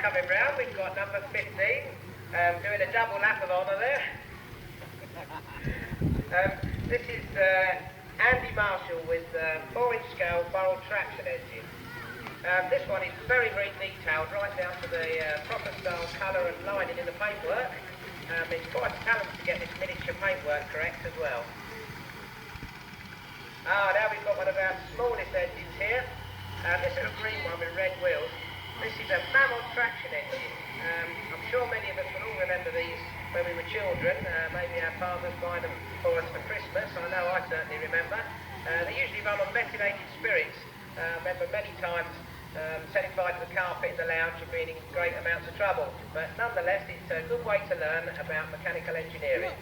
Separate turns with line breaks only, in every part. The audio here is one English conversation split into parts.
coming round, we've got number 15, doing a double lap of honour there. This is Andy Marshall with 4-inch scale barrel traction engine. This one is very, very detailed, right down to the proper style, colour and lining in the paintwork. It's quite a talent to get this miniature paintwork correct as well. Now we've got one of our smallest engines here. This is a green one with red wheels. This is a Mammoth traction engine. I'm sure many of us will all remember these when we were children. Maybe our fathers buy them for us for Christmas. I know I certainly remember. They usually run on methylated spirits. I remember many times setting fire to the carpet in the lounge and being in great amounts of trouble. But nonetheless, it's a good way to learn about mechanical engineering.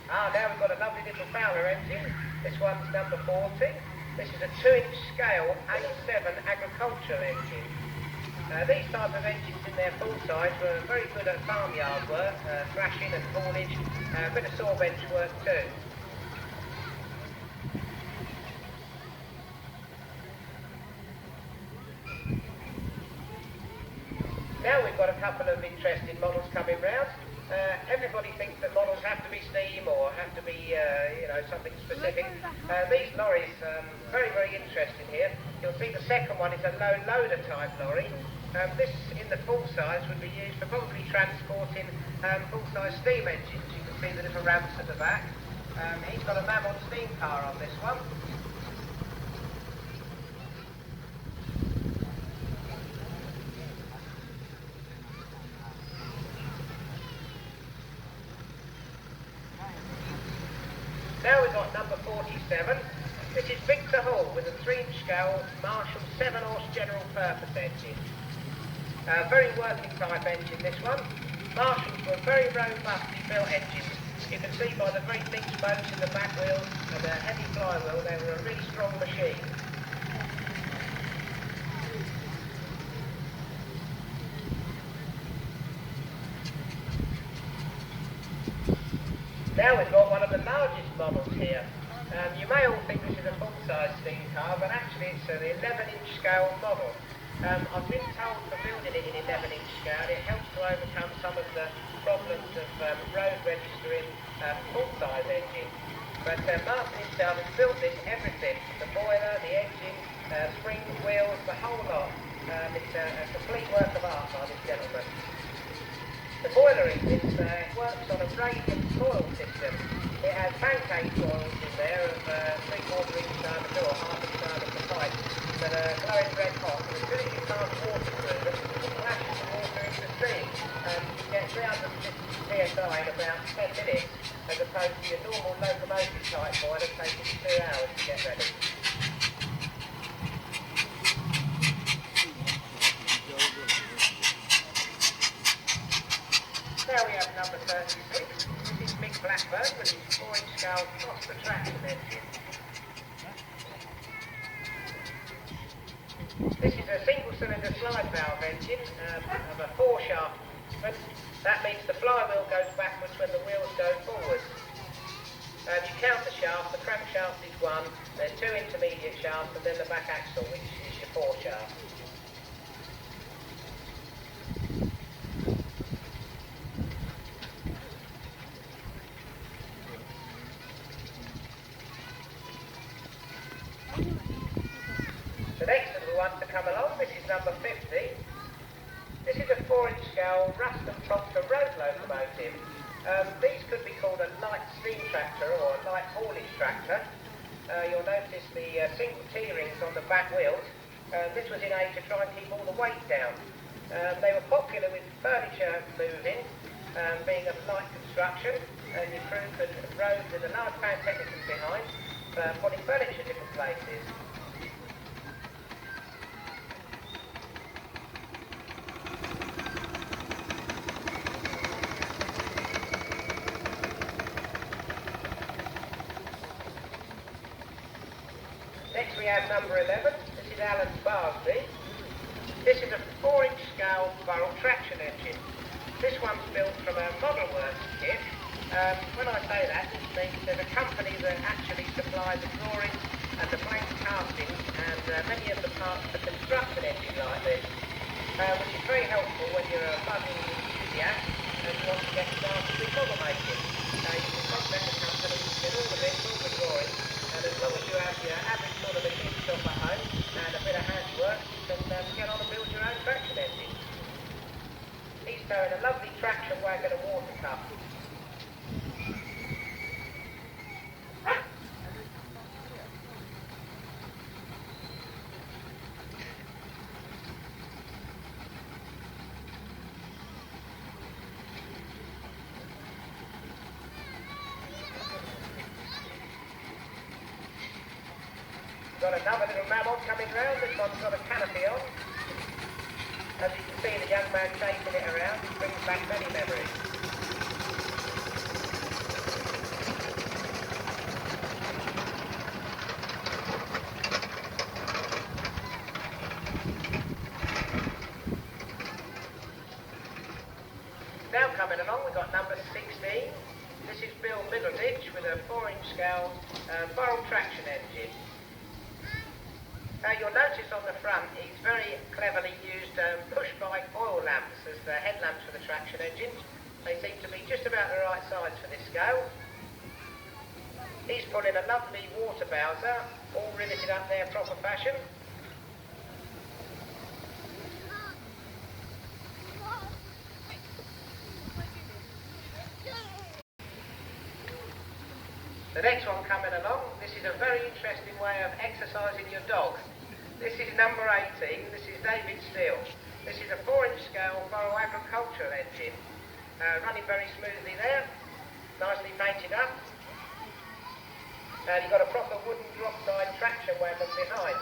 Now we've got a lovely little Fowler engine. This one's number 40. This is a 2-inch scale A7 agricultural engine. These type of engines in their full size were very good at farmyard work, thrashing and haulage, a bit of saw bench work too. Now we've got a couple of interesting models coming round. Everybody thinks that models have to be steam or have to be, something specific. These lorries, very, very interesting here. You'll see the second one is a low loader type lorry. This, in the full size, would be used for probably transporting full-size steam engines. You can see the little ramps at the back. He's got a Mammoth steam car on this one. Now we've got number 47. This is Victor Hall with a 3-inch scale Marshall 7-horse general purpose engine. Very working type engine, this one. Marshalls were very robustly built engines. You can see by the very thick spokes in the back wheels and the heavy flywheel, they were a really strong machine. Now we've got one of the largest models here. You may all think this is a full-size steam car, but actually it's an 11-inch scale model. I've been told for building it in 11-inch scale, it helps to overcome some of the problems of road registering full-size engines. But Martin himself has built this everything, the boiler, the engine, springs, wheels, the whole lot. It's a complete work of art by this gentleman. The boiler in this works on a radiant coil system. It has pancake coils in there of 3/4 inch diameter or half inch diameter pipe that are glowing red hot. And as soon as you pass water through them, it flashes the water into steam. You get 350 psi in about 10 minutes, as opposed to your normal locomotive type boiler taking 2 hours to get ready. Now we have number 36. This is Mick Blackburn with his 4-inch scale Foster traction engine. This is a single-cylinder slide valve engine of a 4-shaft. That means the flywheel goes backwards when the wheels go forwards. You count the shaft, the crankshaft is 1, there's 2 intermediate shafts, and then the back axle, which is your 4 shaft. The next little one to come along, this is number 50. This is a 4-inch scale Ruston Proctor road locomotive. These could be called a light steam tractor or a light haulage tractor. You'll notice the single T-rings on the back wheels. This was in aid to try and keep all the weight down. They were popular with furniture moving, being of light construction, and your crew could row with a large pantechnicon behind, putting furniture in different places. Next we have number 11. This is Alan Barsby. This is a 4-inch scale barrel traction engine. This one's built from a model works kit. When I say that, it means there's a company that actually supplies the drawings and the blank castings and many of the parts to construct an engine like this, which is very helpful when you're a budding enthusiast and you want to get started with model making. You can contact the company, get all the bits, all the drawings, and as long as you have your average sort of machine shop at home and a bit of handwork, you can get on and build your own traction engine. He's towing a lovely traction wagon and water cup. Got another little mammoth coming round. This one's got a canopy on. As you can see, the young man chasing it around. It brings back many memories. Now coming along, we've got number 16. This is Bill Middleditch with a 4-inch scale barrel traction engine. You'll notice on the front he's very cleverly used push-bike oil lamps as the headlamps for the traction engine. They seem to be just about the right size for this scale. He's put in a lovely water bowser, all riveted up there proper fashion. The next one coming along, this is a very interesting way of exercising your dog. This is number 18, this is David Steele. This is a 4-inch scale Burrow agricultural engine. Running very smoothly there, nicely painted up. And you've got a proper wooden drop side traction wagon behind.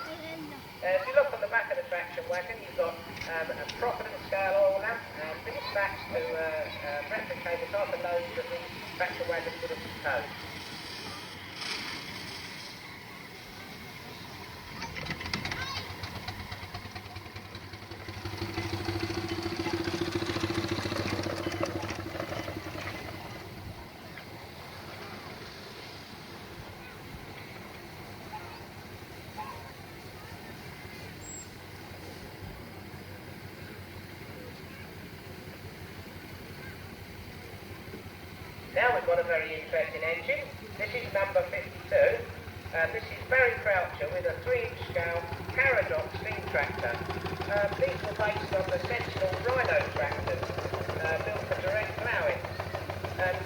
If you look on the back of the traction wagon, you've got a proper little scale oil lamp and little stacks to replicate the type of loads that the traction wagon would have towed. Now we've got a very interesting engine. This is number 52. This is Barry Croucher with a 3-inch scale Paradox steam tractor. These were based on the Sentinel Rhino tractors, built for direct ploughing.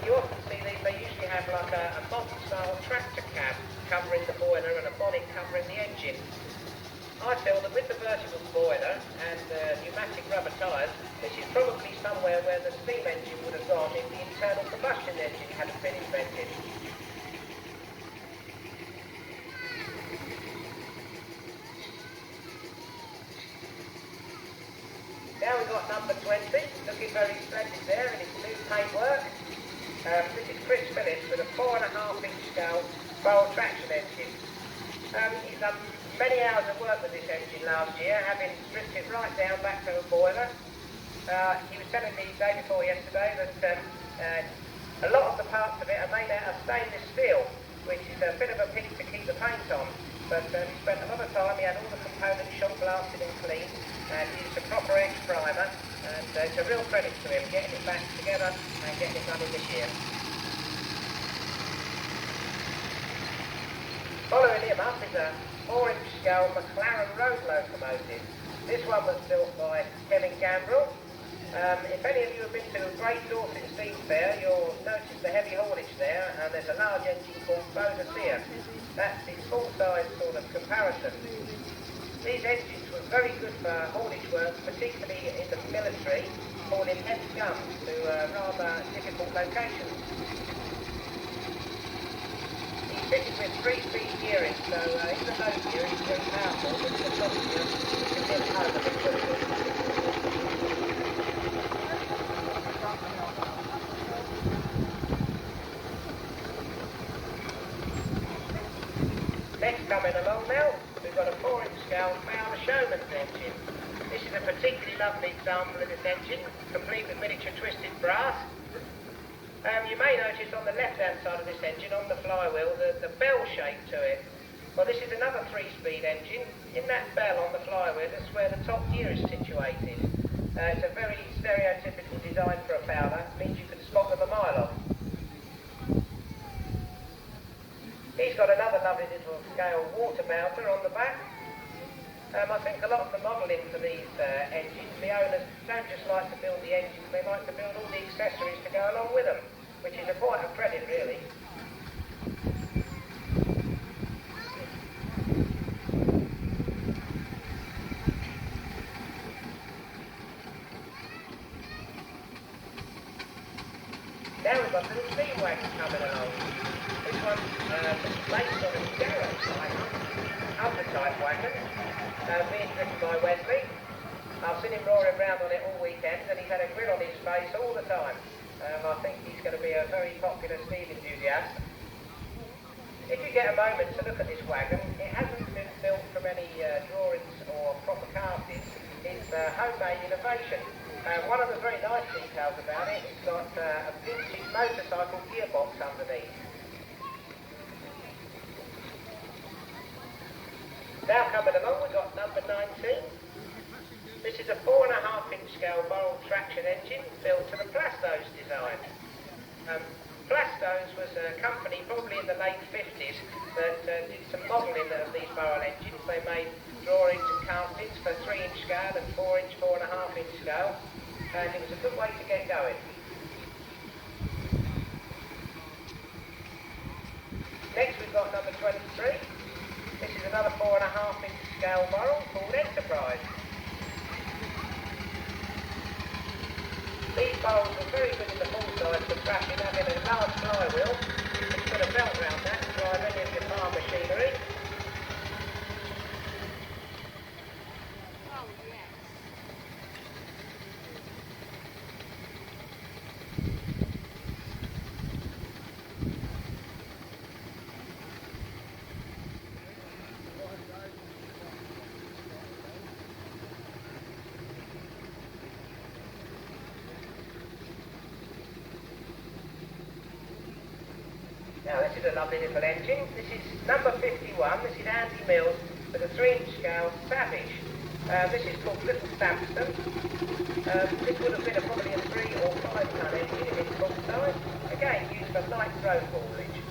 You often see these, they usually have like a modern style tractor cab covering the boiler and a bonnet covering the engine. I feel that with the vertical boiler and pneumatic rubber tyres, this is probably somewhere where the steam engine would have gone if the internal combustion engine hadn't been invented. Now we've got number 20, looking very splendid there in its new paintwork. This is Chris Phillips with a 4.5-inch scale barrel traction engine. He's done many hours of work with this engine last year, having stripped it right down back to a boiler. He was telling me the day before yesterday that a lot of the parts of it are made out of stainless steel, which is a bit of a pity to keep the paint on. But he spent a lot of time, he had all the components shot blasted and cleaned, and used a proper edge primer, and it's a real credit to him getting it back together and getting it running this year. Following him up is a 4-inch scale McLaren road locomotive. This one was built by Kevin Gambrell. If any of you have been to a Great Dorset Steam Fair, you'll notice the heavy haulage there, and there's a large engine called Bodicea. That's its full-size sort of comparison. These engines were very good for haulage work, particularly in the military, hauling heavy guns to rather difficult locations. Fitted with 3-speed gearing, so even low gearing is very powerful, but the top gear can get home a bit quicker. Next coming along now, we've got a 4-inch scale Fowler Showman's engine. This is a particularly lovely example of this engine, complete with miniature twisted brass. You may notice on the left-hand side of this engine, on the flywheel, the bell shape to it. Well, this is another 3-speed engine. In that bell on the flywheel, that's where the top gear is situated. It's a very stereotypical design for a Parde. It means you can spot them a mile off. He's got another lovely little scale water bowser on the back. I think a lot of the modelling for these engines, the owners don't just like to build the engines, they like to build all the accessories to go along with them, which is quite a credit really. Now we've got a little steam wagon coming along. This one's based on a Darrow type, type wagon, being driven by Wesley. I've seen him roaring around on it all weekend and he's had a grin on his face all the time. I think he's going to be a very popular steam enthusiast. If you get a moment to look at this wagon, it hasn't been built from any drawings or proper casting. It's a homemade innovation. One of the very nice details about it, it's got a vintage motorcycle gearbox underneath. Now coming along, we've got number 19. This is a 4.5-inch scale barrel traction engine built to the Plastos design. Plastos was a company probably in the late 50s that did some modelling of these barrel engines. They made drawings and castings for 3-inch scale and 4-inch, 4.5-inch scale, and it was a good way to get going. Next we've got number 23. This is another 4.5-inch scale barrel called Enterprise. These barrels are very good in the full size for tracking, having a large flywheel. You can put a belt around that to drive any of your farm machinery. Now this is a lovely little engine. This is number 51. This is Andy Mills with a 3-inch scale Savage. This is called Little Stampston. This would have been probably a 3 or 5 ton engine in its full size. Again, used for light road haulage.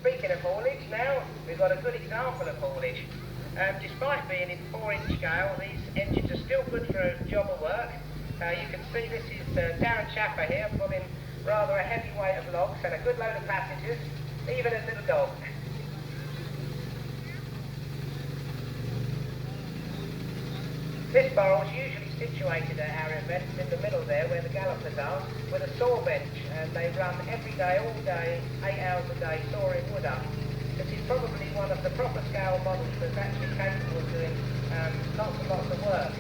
Speaking of haulage now, we've got a good example of haulage. Despite being in 4-inch scale, these engines are still good for a job of work. You can see this is Darren Chaffer here pulling rather a heavy weight of logs and a good load of passengers, even a little dog. This barrel is usually situated at our events in the middle there where the gallopers are, with a saw bench, and they run every day, all day, 8 hours a day, sawing wood up. This is probably one of the proper scale models that's actually capable of doing lots and lots of work.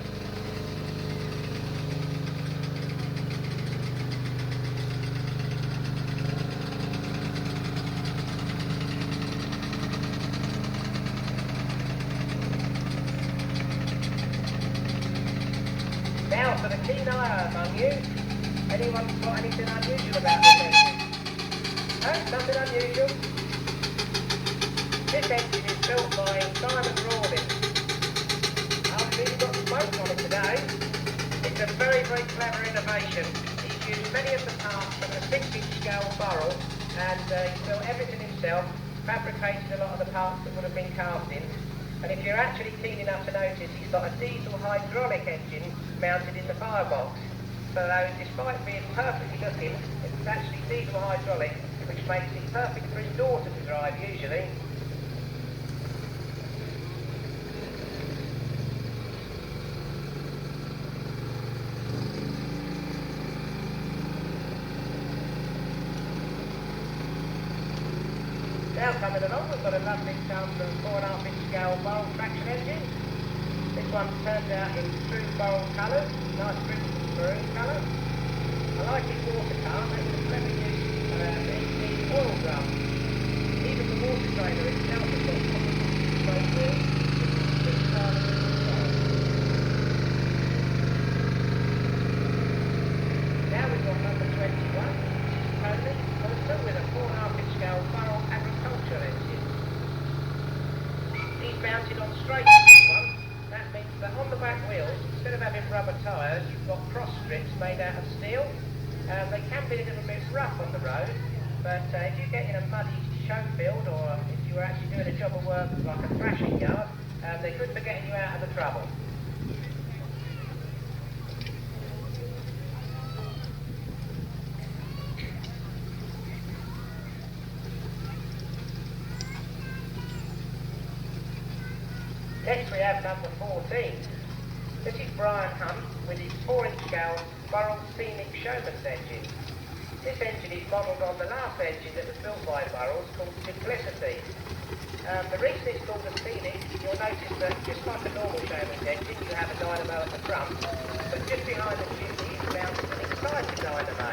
Now for the keen eye among you, anyone got anything unusual about this engine? No, nothing unusual. This engine is built by Simon Rawlins. I've really got smoke on it today. It's a very, very clever innovation. He's used many of the parts from the 6-inch scale barrel and he's built everything himself, fabricated a lot of the parts that would have been castings. And if you're actually keen enough to notice, he's got a diesel hydraulic engine mounted in the firebox. So despite being perfectly looking, it's actually diesel hydraulic, which makes it perfect for his daughter to drive usually. Now coming along, we've got a lovely example of 4.5-inch scale barrel traction engine. This one turned out in true barrel colours, nice crimson maroon colour. I like his water car, it's a clever use in oil drum. Even the water trailer itself has got proper wheels. Now we've got number 21, Tony, also with a 4.5-inch scale rubber tyres, you've got cross strips made out of steel. They can be a little bit rough on the road, but if you get in a muddy show field, or if you were actually doing a job of work like a thrashing yard, they're good for getting you out of the trouble. Next we have number 14. This is Brian Hunt with his 4-inch scale Burrell Scenic Showman's engine. This engine is modelled on the last engine that was built by Burrell's called Simplicity. The reason it's called a Scenic, you'll notice that just like a normal Showman's engine, you have a dynamo at the front, but just behind the chimney is mounted an excited dynamo.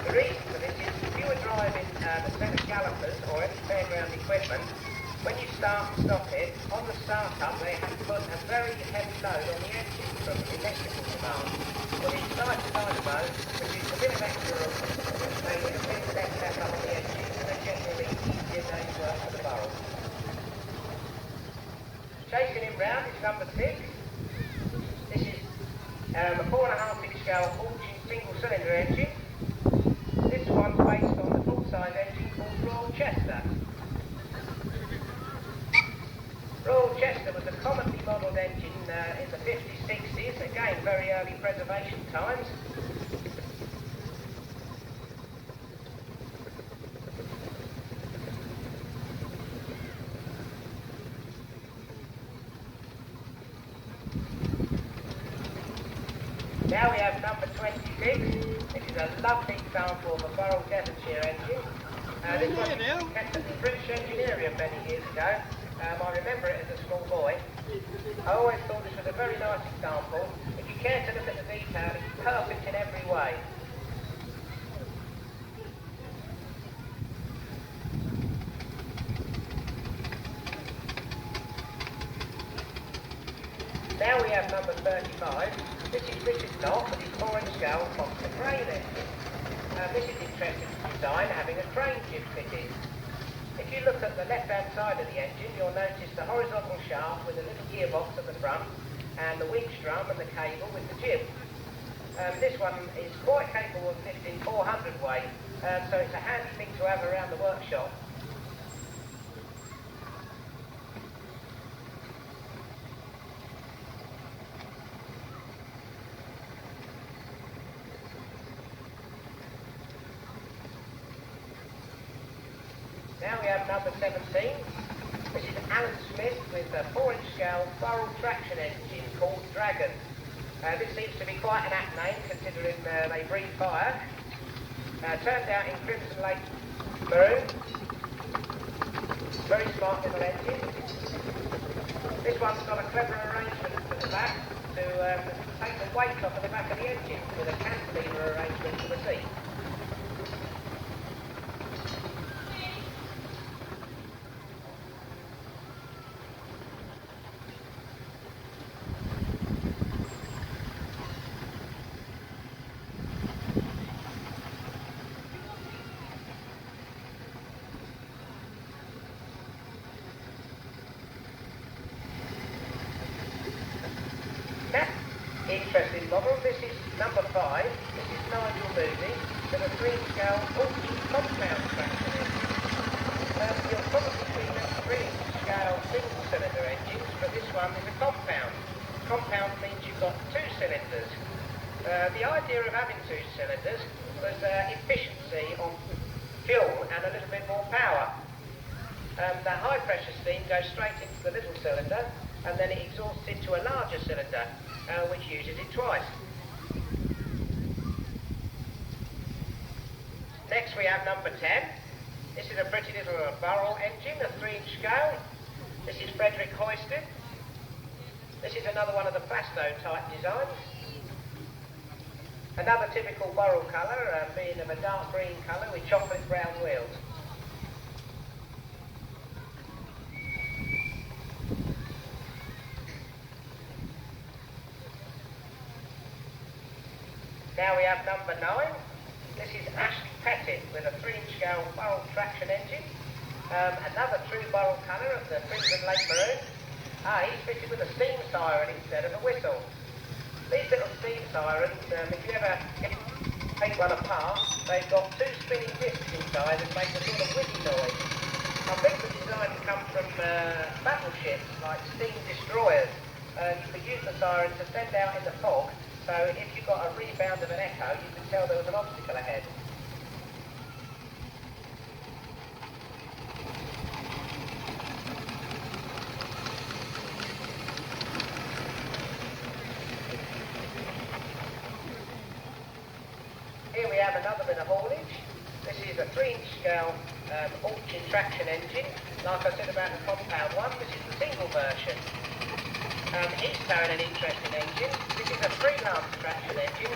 The reason for this is if you were driving a set of gallopers or any fairground equipment, when you start and stop it, on the start-up they have to put a very heavy load on the engine from electrical demand. Well, the excited dynamo produces a bit of extra room, which makes it a bit less heavy on the engine, and a generally easier day's work for the Burrell. Chasing him round is number 6. This is a 4.5-inch scale Fortune single-cylinder engine. This one's based on the full-size engine called Royal Chester. Royal Chester was a commonly modelled engine in the 50s, 60s, again very early preservation times. Now we have number 26. This is a lovely example of a Burrell Devonshire engine. This one was kept at the British Engineering many years ago. I remember it as a small boy. I always thought this was a very nice example. If you care to look at the detail, it's perfect in every way. Now we have number 35. This is Richard Knott with his 4-inch scale Foster crane engine. This is interesting design, having a crane jib fitted. If you look at the left-hand side of the engine, you'll notice the horizontal shaft with a little gearbox at the front, and the winch drum and the cable with the jib. This one is quite capable of lifting 400 weight, so it's a handy thing to have around the workshop. Now we have number 17. This is Alan Smith with a 4-inch scale Burrell traction engine called Dragon. This seems to be quite an apt name considering they breathe fire. Turned out in Crimson Lake Maroon. Very smart little engine. This one's got a clever arrangement at the back to take the weight off of the back of the engine with a cantilever arrangement for the seat. Interesting model. This is number 5. This is Nigel Moody with a 3-inch scale compound traction engine. You'll probably see that 3-inch scale single-cylinder engines, but this one is a compound. Compound means you've got 2 cylinders. The idea of having 2 cylinders was efficiency on fuel and a little bit more power. The high pressure steam goes straight into the little cylinder, and then it exhausts into a larger cylinder, which uses it twice. Next we have number 10. This is a pretty little Burrell engine, a 3-inch scale. This is Frederick Hoisted. This is another one of the Fasto type designs. Another typical Burrell colour, being of a dark green colour with chocolate brown wheels. Now we have number 9. This is Ashley Pettit with a 3-inch scale Burrell traction engine. Another true Burrell colour of the Crimson Lake Maroon. He's fitted with a steam siren instead of a whistle. These little steam sirens, if you ever take one apart, they've got two spinning discs inside that make a sort of whizzy noise. I think the design comes from battleships, like steam destroyers. You could use the siren to send out in the fog, so if you got a rebound of an echo, you could tell there was an obstacle ahead. Here we have another bit of haulage. This is a 3-inch scale auction traction engine. Like I said about the compound one, this is the single version. He's towing an interesting engine. This is a freelance traction engine.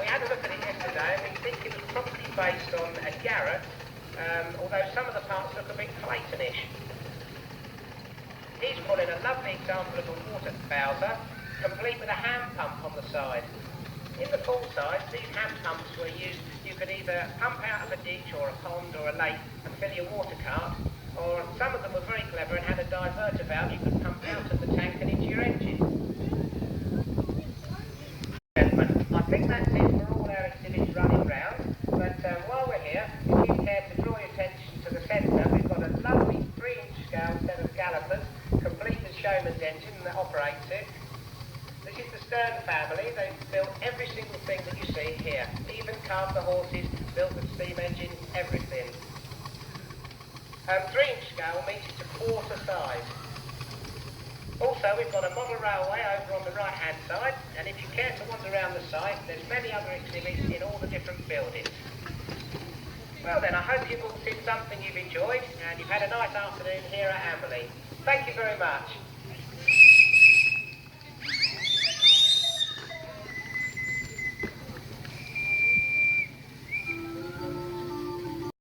We had a look at it yesterday and we think it was probably based on a Garrett, although some of the parts look a bit Claytonish. He's put in a lovely example of a water bowser, complete with a hand pump on the side. In the full size, these hand pumps were used, you could either pump out of a ditch or a pond or a lake and fill your water cart, or some of them were very clever and had a diverter valve you could pump out of the tank and into your engine. Gentlemen, I think that's it for all our exhibits running round, but while we're here, if you care to draw your attention to the centre, we've got a lovely 3-inch scale set of gallopers, complete with showman's engine that operates it. This is the Stern family. They've built every single thing that you see here. Even carved the horses, built the steam engine, everything. 3-inch scale means it's a quarter size. Also, we've got a model railway over on the right-hand side, and if you care to wander around the site, there's many other exhibits in all the different buildings. Well then, I hope you've all seen something you've enjoyed, and you've had a nice afternoon here at Amberley. Thank you very much.